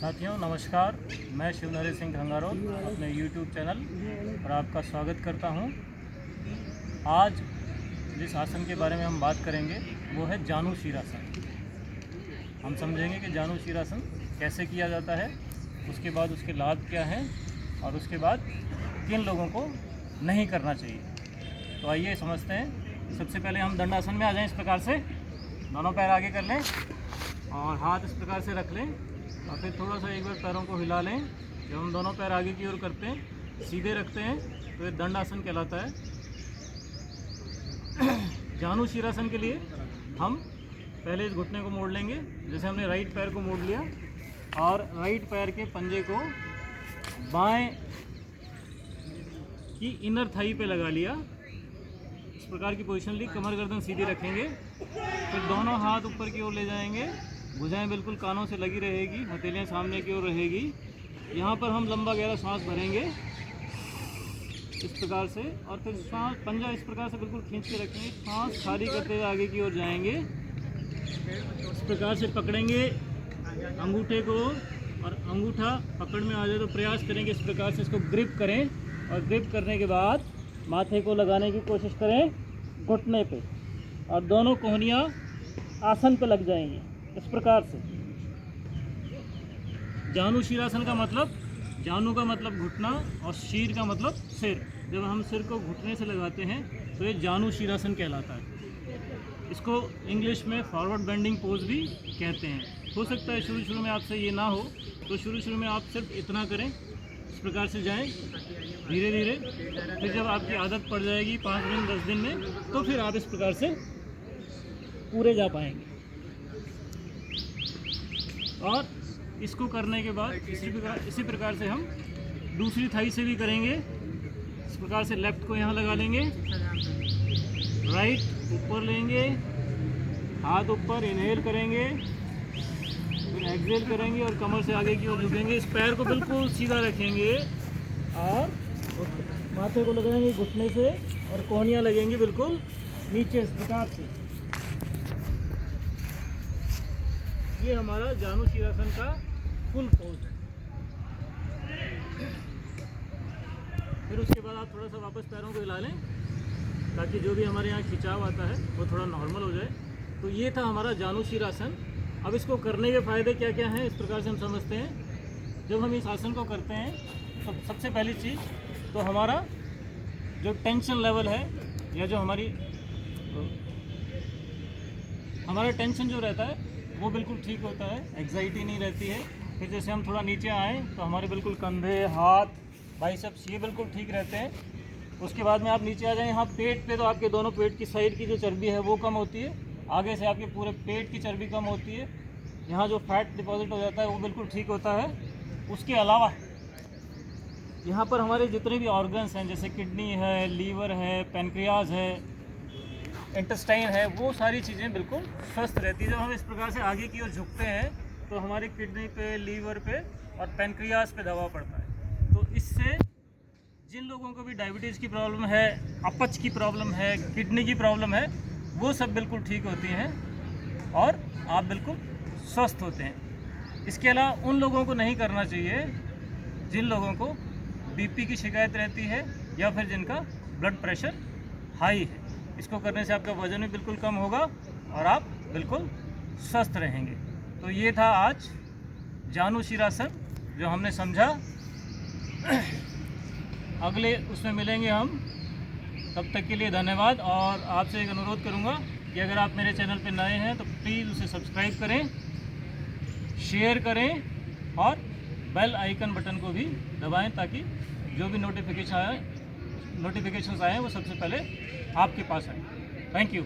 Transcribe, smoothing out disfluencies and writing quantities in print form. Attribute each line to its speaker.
Speaker 1: साथियों नमस्कार, मैं शिवनरी सिंह घंगारोत अपने YouTube चैनल पर आपका स्वागत करता हूं। आज जिस आसन के बारे में हम बात करेंगे वो है जानु शीरासन। हम समझेंगे कि जानु शीरासन कैसे किया जाता है, उसके बाद उसके लाभ क्या हैं और उसके बाद किन लोगों को नहीं करना चाहिए। तो आइए समझते हैं। सबसे पहले हम दंडासन में आ जाएं। इस प्रकार से दोनों पैर आगे कर लें और हाथ इस प्रकार से रख लें और फिर थोड़ा सा एक बार पैरों को हिला लें। जब हम दोनों पैर आगे की ओर करते हैं, सीधे रखते हैं, तो ये दंडासन कहलाता है। जानु शीरासन के लिए हम पहले इस घुटने को मोड़ लेंगे। जैसे हमने राइट पैर को मोड़ लिया और राइट पैर के पंजे को बाएं की इनर थाई पे लगा लिया। इस प्रकार की पोजीशन ली, कमर गर्दन सीधी रखेंगे। फिर दोनों हाथ ऊपर की ओर ले जाएंगे, भुजाएं बिल्कुल कानों से लगी रहेगी, हथेलियां सामने की ओर रहेगी। यहाँ पर हम लंबा गहरा सांस भरेंगे इस प्रकार से, और फिर सांस पंजा इस प्रकार से बिल्कुल खींच के रखेंगे। सांस खाली करते हुए आगे की ओर जाएंगे। इस प्रकार से पकड़ेंगे अंगूठे को, और अंगूठा पकड़ में आ जाए तो प्रयास करेंगे इस प्रकार से इसको ग्रिप करें, और ग्रिप करने के बाद माथे को लगाने की कोशिश करें घुटने पे, और दोनों कोहनियाँ आसन पे लग जाएंगी इस प्रकार से। जानु शीरासन का मतलब, जानु का मतलब घुटना और शीर का मतलब सिर। जब हम सिर को घुटने से लगाते हैं तो ये जानु शीरासन कहलाता है। इसको इंग्लिश में फॉरवर्ड बेंडिंग पोज भी कहते हैं। हो सकता है शुरू में आपसे ये ना हो, तो शुरू में आप सिर्फ इतना करें, इस प्रकार से जाएं धीरे धीरे। फिर जब आपकी आदत पड़ जाएगी 5 दिन 10 दिन में, तो फिर आप इस प्रकार से पूरे जा पाएंगे। और इसको करने के बाद इसी प्रकार से हम दूसरी थाई से भी करेंगे। इस प्रकार से लेफ्ट को यहाँ लगा लेंगे, राइट ऊपर लेंगे, हाथ ऊपर इनहेल करेंगे, फिर एक्सहेल करेंगे और कमर से आगे की ओर झुकेंगे। इस पैर को बिल्कुल सीधा रखेंगे और माथे को लगाएंगे घुटने से, और कोहनियाँ लगेंगी बिल्कुल नीचे इस प्रकार से। ये हमारा जानु शीरासन का फुल पोज है। फिर उसके बाद आप थोड़ा सा वापस पैरों को हिला लें ताकि जो भी हमारे यहाँ खिंचाव आता है वो थोड़ा नॉर्मल हो जाए। तो ये था हमारा जानु शीरासन। अब इसको करने के फ़ायदे क्या क्या हैं, इस प्रकार से हम समझते हैं। जब हम इस आसन को करते हैं तो सबसे पहली चीज़ तो हमारा जो टेंशन लेवल है, या जो हमारा टेंशन जो रहता है वो बिल्कुल ठीक होता है, एग्जाइटी नहीं रहती है। फिर जैसे हम थोड़ा नीचे आएँ तो हमारे बिल्कुल कंधे, हाथ, बाइसेप्स ये बिल्कुल ठीक रहते हैं। उसके बाद में आप नीचे आ जाएँ, यहाँ पेट पे तो आपके दोनों पेट की साइड की जो चर्बी है वो कम होती है, आगे से आपके पूरे पेट की चर्बी कम होती है। यहाँ जो फैट डिपॉजिट हो जाता है वो बिल्कुल ठीक होता है। उसके अलावा यहाँ पर हमारे जितने भी ऑर्गन्स हैं, जैसे किडनी है, लीवर है, पैनक्रियाज है, इंटेस्टाइन है, वो सारी चीज़ें बिल्कुल स्वस्थ रहती है। जब हम इस प्रकार से आगे की ओर झुकते हैं तो हमारी किडनी पे, लीवर पे और पैनक्रियाज पे दबाव पड़ता है। तो इससे जिन लोगों को भी डायबिटीज़ की प्रॉब्लम है, अपच की प्रॉब्लम है, किडनी की प्रॉब्लम है, वो सब बिल्कुल ठीक होती हैं और आप बिल्कुल स्वस्थ होते हैं। इसके अलावा उन लोगों को नहीं करना चाहिए जिन लोगों को बीपी की शिकायत रहती है या फिर जिनका ब्लड प्रेशर हाई है। इसको करने से आपका वज़न भी बिल्कुल कम होगा और आप बिल्कुल स्वस्थ रहेंगे। तो ये था आज जानु शीरासन जो हमने समझा। अगले उसमें मिलेंगे हम, तब तक के लिए धन्यवाद। और आपसे एक अनुरोध करूँगा कि अगर आप मेरे चैनल पर नए हैं तो प्लीज़ उसे सब्सक्राइब करें, शेयर करें और बेल आइकन बटन को भी दबाएं ताकि जो भी नोटिफिकेशंस आए वो सबसे पहले आपके पास आए। Thank you.